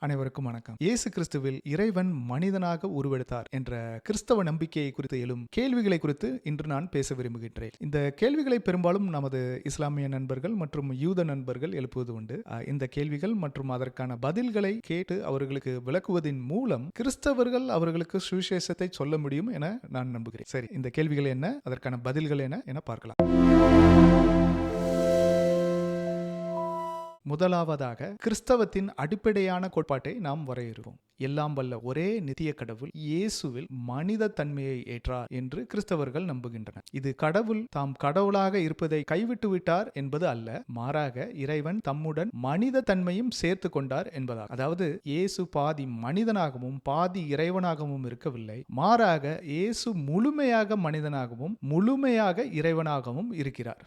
அனைவருக்கும் வணக்கம். இயேசு கிறிஸ்துவில் இறைவன் மனிதனாக உருவெடுத்தார் என்ற கிறிஸ்தவ நம்பிக்கையை குறித்து எழும் கேள்விகளை குறித்து இன்று நான் பேச விரும்புகின்றேன். இந்த கேள்விகளை பெரும்பாலும் நமது இஸ்லாமிய நண்பர்கள் மற்றும் யூத நண்பர்கள் எழுப்புவது உண்டு. இந்த கேள்விகள் மற்றும் அதற்கான பதில்களை கேட்டு அவர்களுக்கு விளக்குவதன் மூலம் கிறிஸ்தவர்கள் அவர்களுக்கு சுவிசேஷத்தை சொல்ல முடியும் என நான் நம்புகிறேன். சரி, இந்த கேள்விகள் என்ன, அதற்கான பதில்கள் என்ன என பார்க்கலாம். முதலாவதாக கிறிஸ்தவத்தின் அடிப்படையான கோட்பாட்டை நாம் வரையறுப்போம். எல்லாம் வல்ல ஒரே நித்திய கடவுள் இயேசுவில் மனித தன்மையை ஏற்றார் என்று கிறிஸ்தவர்கள் நம்புகின்றனர். இது கடவுள் தாம் கடவுளாக இருப்பதை கைவிட்டு விட்டார் என்பது அல்ல, மாறாக இறைவன் தம்முடன் மனித தன்மையும் சேர்த்து கொண்டார் என்பதால். அதாவது இயேசு பாதி மனிதனாகவும் பாதி இறைவனாகவும் இருக்கவில்லை, மாறாக இயேசு முழுமையாக மனிதனாகவும் முழுமையாக இறைவனாகவும் இருக்கிறார்.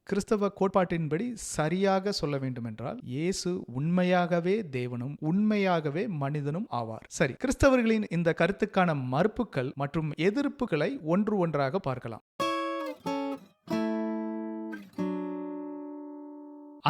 கிறிஸ்தவ கோட்பாட்டின்படி சரியாக சொல்ல வேண்டுமென்றால் இயேசு உண்மையாகவே தேவனும் உண்மையாகவே மனிதனும் ஆவார். சரி, கிறிஸ்தவர்களின் இந்த கருத்துக்கான மறுப்புகள் மற்றும் எதிர்ப்புகளை ஒன்று ஒன்றாக பார்க்கலாம்.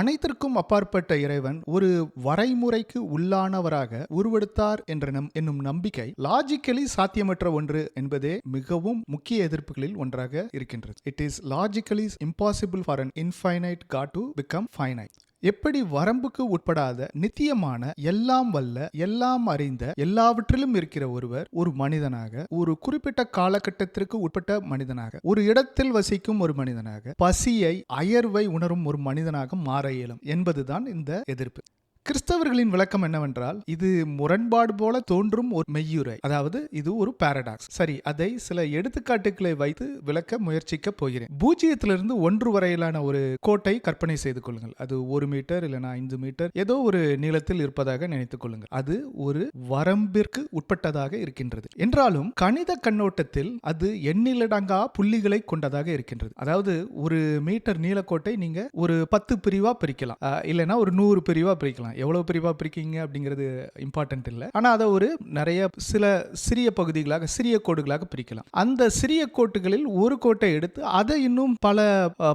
அனைத்திற்கும் அப்பாற்பட்ட இறைவன் ஒரு வரைமுறைக்கு உள்ளானவராக உருவெடுத்தார் என்னும் நம்பிக்கை லாஜிக்கலி சாத்தியமற்ற ஒன்று என்பதே மிகவும் முக்கிய எதிர்ப்புகளில் ஒன்றாக இருக்கின்றது. It is logically impossible for an infinite God to become finite. எப்படி வரம்புக்கு உட்படாத நித்தியமான எல்லாம் வல்ல எல்லாம் அறிந்த எல்லாவற்றிலும் இருக்கிற ஒருவர் ஒரு மனிதனாக, ஒரு குறிப்பிட்ட காலகட்டத்திற்கு உட்பட்ட மனிதனாக, ஒரு இடத்தில் வசிக்கும் ஒரு மனிதனாக, பசியை அயர்வை உணரும் ஒரு மனிதனாக மாற இயலும் என்பதுதான் இந்த எதிர்ப்பு. கிறிஸ்தவர்களின் விளக்கம் என்னவென்றால், இது முரண்பாடு போல தோன்றும் ஒரு மெய்யுரை, அதாவது இது ஒரு பாரடாக்ஸ். சரி, அதை சில எடுத்துக்காட்டுகளை வைத்து விளக்க முயற்சிக்க போகிறேன். 0 to 1 வரையிலான ஒரு கோட்டை கற்பனை செய்து கொள்ளுங்கள். அது 1 மீட்டர் இல்லைனா 5 மீட்டர் ஏதோ ஒரு நீளத்தில் இருப்பதாக நினைத்துக் கொள்ளுங்கள். அது ஒரு வரம்பிற்கு உட்பட்டதாக இருக்கின்றது. என்றாலும் கணித கண்ணோட்டத்தில் அது எண்ணிலடங்கா புள்ளிகளை கொண்டதாக இருக்கின்றது. அதாவது ஒரு மீட்டர் நீளக்கோட்டை நீங்க ஒரு 10 பிரிவா பிரிக்கலாம், இல்லைன்னா ஒரு 100 பிரிவா பிரிக்கலாம். எவ்வளவு பிரிவா பிரிக்கீங்க அப்படிங்கிறது இம்பார்ட்டன்ட் இல்லை, ஆனா அதை ஒரு நிறைய சில சிறிய பகுதிகளாக, சிறிய கோடுகளாக பிரிக்கலாம். அந்த சிறிய கோட்டுகளில் ஒரு கோட்டை எடுத்து அதை இன்னும் பல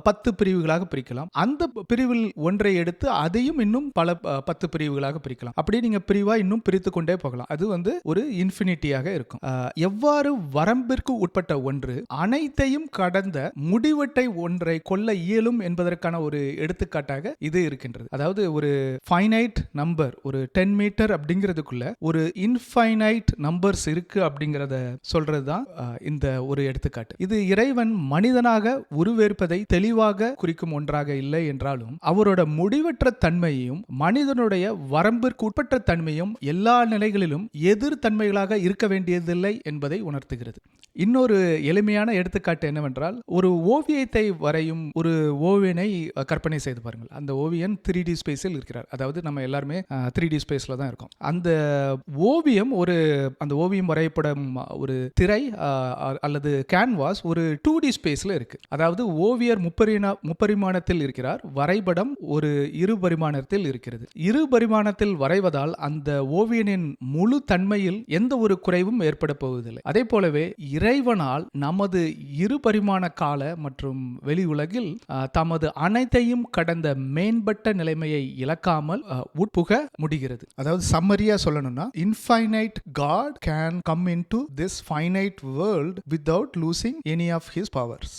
10 பிரிவுகளாக பிரிக்கலாம். அந்த பிரிவில் ஒன்றை எடுத்து அதையும் இன்னும் பல 10 பிரிவுகளாக பிரிக்கலாம். அப்படி நீங்க பிரிவா இன்னும் பிரித்து கொண்டே போகலாம். அது ஒரு இன்ஃபினிட்டியாக இருக்கும். எவ்வாறு வரம்பிற்கு உட்பட்ட ஒன்று அனைத்தையும் கடந்த முடிவட்டை ஒன்றை கொள்ள இயலும் என்பதற்கான ஒரு எடுத்துக்காட்டாக இது இருக்கின்றது. அதாவது ஒரு ஃபைனைட் நம்பர், ஒரு 10 மீட்டர் அப்படிங்கிறதுக்குள்ள ஒரு இன்ஃபைனைட் நம்பர்ஸ் இருக்கு அப்படிங்கிறத சொல்றதுதான் இந்த ஒரு எடுத்துக்காட்டு. இது இறைவன் மனிதனாக உருவேற்பதை தெளிவாக குறிக்கும் ஒன்றாக இல்லை என்றாலும் அவரோட முடிவற்ற தன்மையும் மனிதனுடைய வரம்பிற்கு உட்பட்ட தன்மையும் எல்லா நிலைகளிலும் எதிர் தன்மைகளாக இருக்க வேண்டியதில்லை என்பதை உணர்த்துகிறது. இன்னொரு எளிமையான எடுத்துக்காட்டு என்னவென்றால், ஒரு ஓவியத்தை வரையும் ஒரு ஓவியனை கற்பனை செய்து பாருங்கள். அந்த ஓவியன் 3D ஸ்பேஸில் இருக்கிறார். அதாவது நம்ம எல்லாருமே 3D ஸ்பேஸ்ல தான் இருக்கோம். அந்த ஓவியம் வரையப்படும் ஒரு திரை அல்லது கேன்வாஸ் ஒரு 2D ஸ்பேஸ்ல இருக்கு. அதாவது ஓவியர் முப்பரிமாணத்தில் இருக்கிறார், வரைபடம் ஒரு 2 பரிமாணத்தில் இருக்கிறது. 2 பரிமாணத்தில் வரைவதால் அந்த ஓவியனின் முழு தன்மையில் எந்த ஒரு குறைவும் ஏற்பட போவதில்லை. அதே போலவே இறைவனால் நமது 2 பரிமாண கால மற்றும் வெளி உலகில் தமது அனைத்தையும் கடந்த மேம்பட்ட நிலைமையை இழக்காமல் உட்புக முடிகிறது. அதாவது சம்மரியா சொல்லணும்னா, infinite God can come into this finite world without losing any of his powers.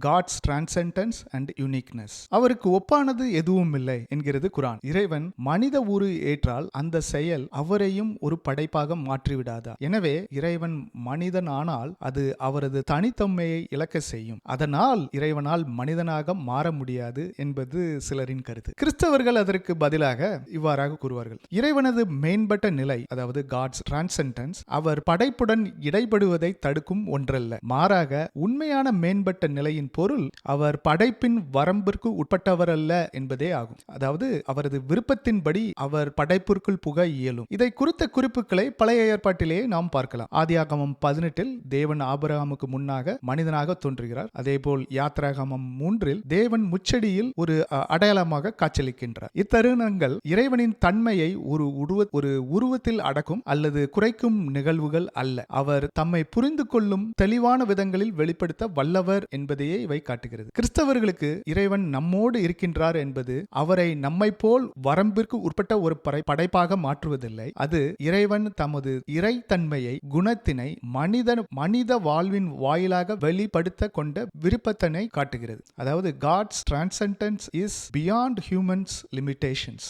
God's transcendence and uniqueness. அவருக்கு ஒப்பானது எதுவும் இல்லை என்கிறது குரான். இறைவன் மனித உரு ஏற்றால் அந்த செயல் அவரையும் ஒரு படைப்பாக மாற்றிவிடாதா? எனவே இறைவன் மனிதன் ஆனால் அது அவரது தனித்தன்மையை இழக்க செய்யும். அதனால் இறைவனால் மனிதனாக மாற முடியாது என்பது சிலரின் கருத்து. கிறிஸ்தவர்கள் அதற்கு பதிலாக இவ்வாறாக கூறுவார்கள். இறைவனது மேம்பட்ட நிலை, அதாவது God's transcendence, அவர் படைப்புடன் இடைபடுவதை தடுக்கும் ஒன்றல்ல, மாறாக உண்மையான மேம்பட்ட நிலையின் பொருள் அவர் படைப்பின் வரம்பிற்கு உட்பட்டவர் அல்ல என்பதே ஆகும். அதாவது அவரது விருப்பத்தின்படி அவர் படைப்பிற்குள் புக இயலும். இதை குறித்த குறிப்புகளை பழைய ஏற்பாட்டிலேயே நாம் பார்க்கலாம். ஆதியாகமம் 18 தேவன் ஆபிரகாமுக்கு முன்னாக மனிதனாக தோன்றுகிறார். அதேபோல் யாத்ராகமம் 3 தேவன் முச்செடியில் ஒரு அடையாளமாக காட்சியளிக்கின்றார். இத்தருணங்கள் இறைவனின் தன்மையை ஒரு உருவத்தில் அடக்கும் அல்லது குறைக்கும் நிகழ்வுகள் அல்ல. அவர் தம்மை புரிந்து கொள்ளும் தெளிவான விதங்களில் வெளிப்படுத்த வல்லவர் என்பதையே என்பதையே இவை காட்டுகிறது. கிறிஸ்தவர்களுக்கு இறைவன் நம்மோடு இருக்கின்றார் என்பது அவரை நம்மை போல் வரம்பிற்கு உட்பட்ட ஒரு படைப்பாக மாற்றுவதில்லை. அது இறைவன் தமது இறைத்தன்மையை, குணத்தினை மனித வாழ்வின் வாயிலாக வெளிப்படுத்த கொண்ட விருப்பத்தினை காட்டுகிறது. அதாவது God's transcendence is beyond humans' limitations.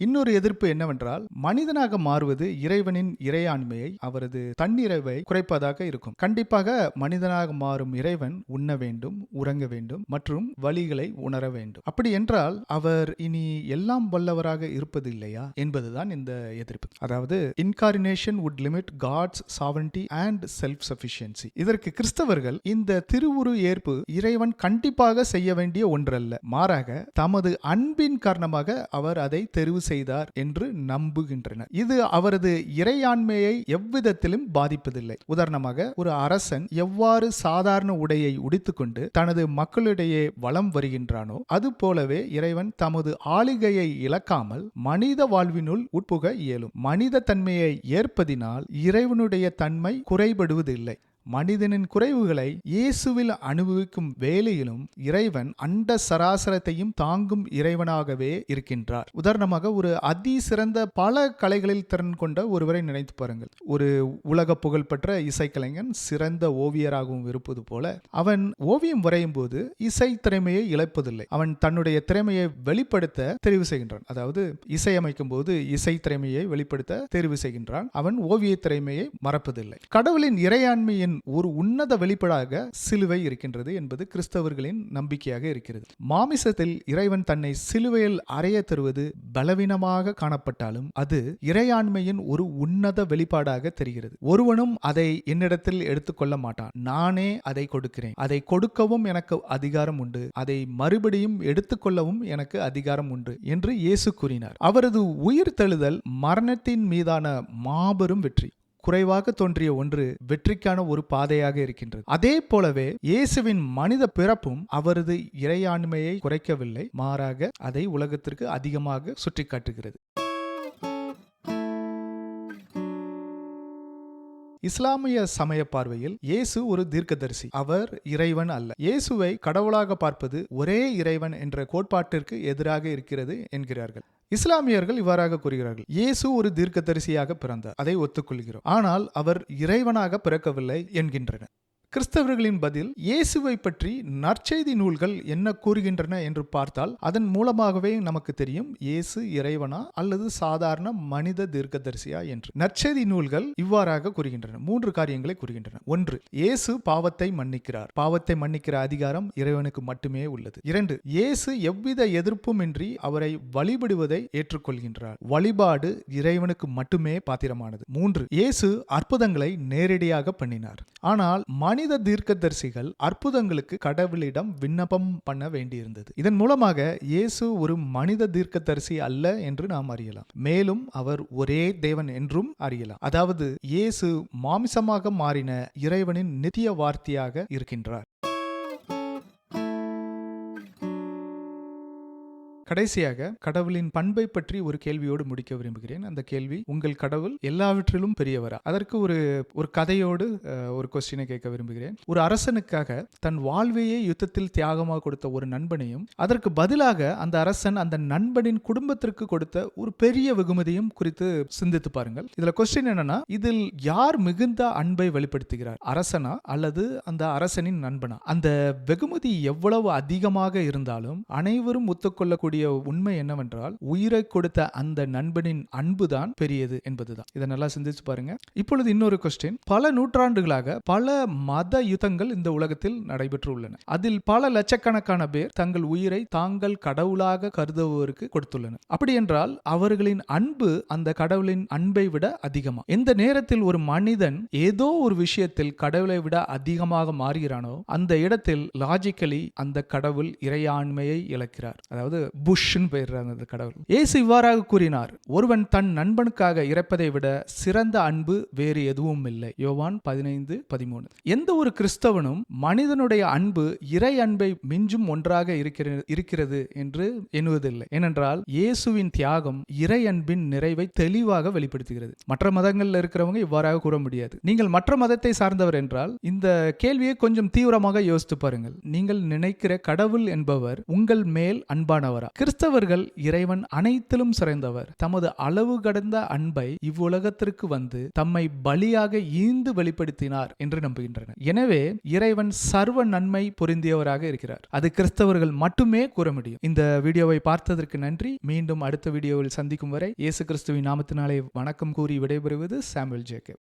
இன்னொரு எதிர்ப்பு என்னவென்றால், மனிதனாக மாறுவது இறைவனின் இறையாண்மையை, அவரது தன்னிறைவை குறைப்பதாக இருக்கும். கண்டிப்பாக மனிதனாக மாறும் இறைவன் உண்ண வேண்டும், உறங்க வேண்டும் மற்றும் வழிகளை உணர வேண்டும். அப்படி என்றால் அவர் இனி எல்லாம் வல்லவராக இருப்பது இல்லையா என்பதுதான் இந்த எதிர்ப்பு. அதாவது incarnation would limit God's sovereignty and self-sufficiency. இதற்கு கிறிஸ்தவர்கள் இந்த திருவுரு ஏற்பு இறைவன் கண்டிப்பாக செய்ய வேண்டிய ஒன்றல்ல, மாறாக தமது அன்பின் காரணமாக அவர் அதை தெரிவு செய்தார் என்று நம்புகின்றனர். இது அவரது இறையாண்மையை எவ்விதத்திலும் பாதிப்பதில்லை. உதாரணமாக, ஒரு அரசன் எவ்வாறு சாதாரண உடையை உடுத்திக்கொண்டு தனது மக்களிடையே வலம் வருகின்றானோ அது போலவே இறைவன் தமது ஆளுகையை இழக்காமல் மனித வாழ்வினுள் உட்புக இயலும். மனித தன்மையை ஏற்பதினால் இறைவனுடைய தன்மை குறைபடுவதில்லை. மனிதனின் குறைவுகளை இயேசுவில் அனுபவிக்கும் வேளையிலும் இறைவன் அண்ட சராசரத்தையும் தாங்கும் இறைவனாகவே இருக்கின்றார். உதாரணமாக, ஒரு சிறந்த பல கலைகளில் திறன் கொண்ட ஒருவரை நினைத்து பாருங்கள். ஒரு உலக புகழ்பெற்ற இசைக்கலைஞன் சிறந்த ஓவியராகவும் இருப்பது போல அவன் ஓவியம் வரையும் போது இசை திறமையை இழப்பதில்லை. அவன் தன்னுடைய திறமையை வெளிப்படுத்த தெரிவு செய்கின்றான். அதாவது இசையமைக்கும் போது இசை திறமையை வெளிப்படுத்த தெரிவு செய்கின்றான். அவன் ஓவிய திறமையை மறப்பதில்லை. கடவுளின் இறையாண்மையின் ஒரு உன்னத வெளிப்பாடாக சிலுவை இருக்கின்றது என்பது கிறிஸ்தவர்களின் நம்பிக்கையாக இருக்கிறது. மாமிசத்தில் இறைவன் தன்னை சிலுவையில் அறைய தருவது பலவீனமாக காணப்பட்டாலும் அது இறையாண்மையின் ஒரு உன்னத வெளிப்பாடாக தெரிகிறது. ஒருவனும் அதை என்னிடத்தில் எடுத்துக்கொள்ள மாட்டான், நானே அதை கொடுக்கிறேன். அதை கொடுக்கவும் எனக்கு அதிகாரம் உண்டு, அதை மறுபடியும் எடுத்துக்கொள்ளவும் எனக்கு அதிகாரம் உண்டு என்று இயேசு கூறினார். அவரது உயிர் தெழுதல் மரணத்தின் மீதான மாபெரும் வெற்றி. குறைவாக தோன்றிய ஒன்று வெற்றிக்கான ஒரு பாதையாக இருக்கின்றது. அதே போலவே இயேசுவின் மனித பிறப்பும் அவரது இறையாண்மையை குறைக்கவில்லை, மாறாக அதை உலகத்திற்கு அதிகமாக சுட்டிக்காட்டுகிறது. இஸ்லாமிய சமய பார்வையில் இயேசு ஒரு தீர்க்கதரிசி, அவர் இறைவன் அல்ல. இயேசுவை கடவுளாக பார்ப்பது ஒரே இறைவன் என்ற கோட்பாட்டிற்கு எதிராக இருக்கிறது என்கிறார்கள். இஸ்லாமியர்கள் இவ்வாறாக கூறுகிறார்கள், இயேசு ஒரு தீர்க்கதரிசியாக பிறந்தார், அதை ஒத்துக்கொள்கிறோம், ஆனால் அவர் இறைவனாக பிறக்கவில்லை என்கின்றனர். கிறிஸ்தவர்களின் பதில், இயேசுவை பற்றி நற்செய்தி நூல்கள் என்ன கூறுகின்றன என்று பார்த்தால் அதன் மூலமாகவே நமக்கு தெரியும் இயேசு இறைவனா அல்லது சாதாரண மனித தீர்க்கதரிசியா என்று. நற்செய்தி நூல்கள் இவ்வாறாக கூறுகின்றன. 3 காரியங்களை கூறுகின்றன. 1, இயேசு பாவத்தை மன்னிக்கிறார். பாவத்தை மன்னிக்கிற அதிகாரம் இறைவனுக்கு மட்டுமே உள்ளது. 2, இயேசு எவ்வித எதிர்ப்புமின்றி அவரை வழிபடுவதை ஏற்றுக்கொள்கின்றார். வழிபாடு இறைவனுக்கு மட்டுமே பாத்திரமானது. 3, இயேசு அற்புதங்களை நேரடியாக பண்ணினார். ஆனால் மனித தீர்க்கதரிசிகள் அற்புதங்களுக்கு கடவுளிடம் விண்ணப்பம் பண்ண வேண்டியிருந்தது. இதன் மூலமாக இயேசு ஒரு மனித தீர்க்கதரிசி அல்ல என்று நாம் அறியலாம். மேலும் அவர் ஒரே தேவன் என்றும் அறியலாம். அதாவது இயேசு மாமிசமாக மாறின இறைவனின் நித்திய வார்த்தையாக இருக்கின்றார். கடைசியாக கடவுளின் பண்பை பற்றி ஒரு கேள்வியோடு முடிக்க விரும்புகிறேன். அந்த கேள்வி, உங்கள் கடவுள் எல்லாவற்றிலும் பெரியவரா? அதற்கு ஒரு கதையோடு ஒரு கொஸ்டினை கேட்க விரும்புகிறேன். ஒரு அரசனுக்காக தன் வாழ்வையே யுத்தத்தில் தியாகமாக கொடுத்த ஒரு நண்பனையும் அதற்கு பதிலாக அந்த அரசன் அந்த நண்பனின் குடும்பத்திற்கு கொடுத்த ஒரு பெரிய வெகுமதியும் குறித்து சிந்தித்து பாருங்கள். இதுல கொஸ்டின் என்னன்னா, இதில் யார் மிகுந்த அன்பை வெளிப்படுத்துகிறார், அரசனா அல்லது அந்த அரசனின் நண்பனா? அந்த வெகுமதி எவ்வளவு அதிகமாக இருந்தாலும் அனைவரும் ஒத்துக்கொள்ளக்கூடிய உண்மை என்னவென்றால், உயிரை கொடுத்த அந்த நண்பனின் அன்புதான் பெரியது என்பதுதான். இதை நல்லா சிந்திச்சு பாருங்க. இப்பொழுது இன்னொரு கொஸ்டின். பல நூற்றாண்டுகளாக பல மத யுத்தங்கள் இந்த உலகத்தில் நடைபெற்று உள்ளன. அதில் பல லட்சக்கணக்கான பேர் தங்கள் உயிரை தாங்கள் கடவுளாக கருதுபவருக்கு கொடுத்துள்ளனர். அப்படி என்றால் அவர்களின் அன்பு அந்த கடவுளின் அன்பை விட அதிகமா? எந்த நேரத்தில் ஒரு மனிதன் ஏதோ ஒரு விஷயத்தில் கடவுளை விட அதிகமாக மாறுகிறானோ அந்த இடத்தில் லாஜிக்கலி அந்த கடவுள் இறையாண்மையை இழக்கிறார். அதாவது புஷ்ன்னு போயிடுறாங்க அந்த கடவுள். இயேசு இவ்வாறாக கூறினார், ஒருவன் தன் நண்பனுக்காக இறப்பதை விட சிறந்த அன்பு வேறு எதுவும் இல்லை. யோவான் 15:13. எந்த ஒரு கிறிஸ்தவனும் மனிதனுடைய அன்பு இறை அன்பை மிஞ்சும் ஒன்றாக இருக்கிறது என்று எண்ணுவதில்லை. ஏனென்றால் இயேசுவின் தியாகம் இறை அன்பின் நிறைவை தெளிவாக வெளிப்படுத்துகிறது. மற்ற மதங்கள்ல இருக்கிறவங்க இவ்வாறாக கூற முடியாது. நீங்கள் மற்ற மதத்தை சார்ந்தவர் என்றால் இந்த கேள்வியை கொஞ்சம் தீவிரமாக யோசித்து பாருங்கள். நீங்கள் நினைக்கிற கடவுள் என்பவர் உங்கள் மேல் அன்பானவரா? கிறிஸ்தவர்கள் இறைவன் அனைத்திலும் சிறந்தவர், தமது அளவு கடந்த அன்பை இவ்வுலகத்திற்கு வந்து தம்மை பலியாக ஈந்து வெளிப்படுத்தினார் என்று நம்புகின்றனர். எனவே இறைவன் சர்வ நன்மை பொருந்தியவராக இருக்கிறார். அது கிறிஸ்தவர்கள் மட்டுமே கூற முடியும். இந்த வீடியோவை பார்த்ததற்கு நன்றி. மீண்டும் அடுத்த வீடியோவில் சந்திக்கும் வரை இயேசு கிறிஸ்துவின் நாமத்தினாலே வணக்கம் கூறி விடைபெறுவது சாமுவேல் ஜேக்கப்.